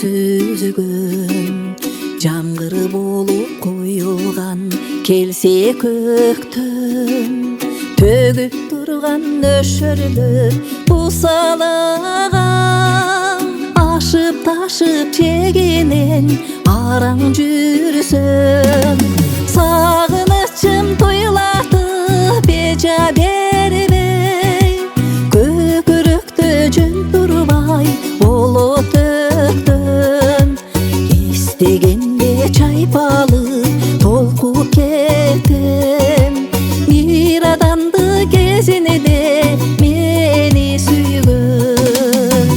сүзгөн жамгыр болуп коюлган келсе көктөн төгүп турган нөшөрлөр усалаган ашып ташып чегинен араң жүрсөм сагынычым тойлатып бежа бербей көкүрөктө жөн турбай болот өктөм истегенде чайпалып толкуп кетем бир адамды кезинде мени сүйгөн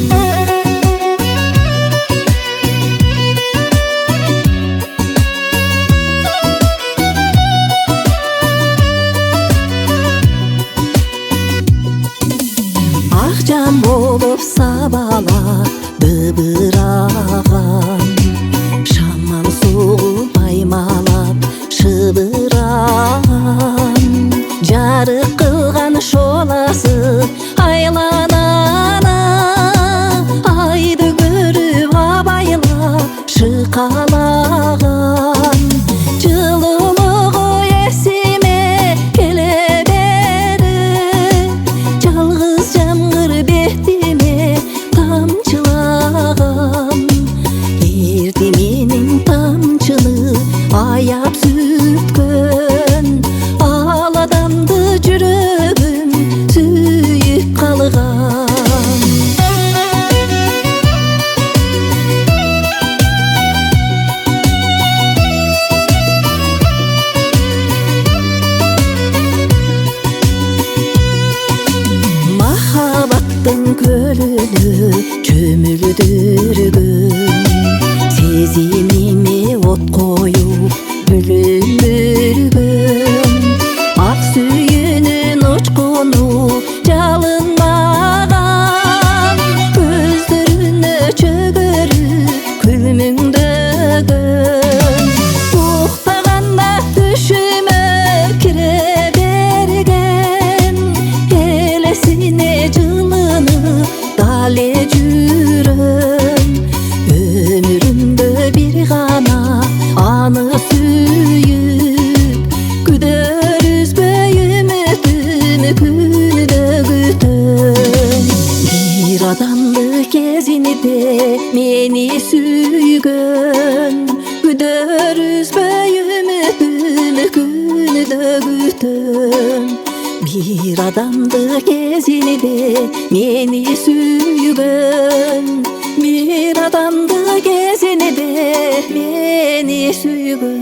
акчам болуп сабалап дыбыраган шаман сугуп аймалап шыбыраган жарык кылган шоласы айланана айды көрүп абайла шыкалаган жылуулугу эсиме келе берип жалгыз жамгыр бетиме тамчылаган эрди менин тамчыны аяп сүткөн ал адамды жүрөгүм сүйүп калган махабаттын көлүнө чөмүлдүргөн сезимиме от коюп бүлүндүргөн ак сүйүүнүн учкуну жалынмаган көздөрүнө чөгөрүп күлмүңдөгөн уктаганда түшүмө кире берген элесине жылынып дале жүрөм өмүрүмдө бир гана аны сүйүп күдөр үзбөй үмүтүм күндө күтөм бир адамды кезинде мени сүйгөн күдөр үзбөй үмүтүм күндө күтөм бир адамды кезинде мени сүйгөн бир адамды кезинде мени сүйгөн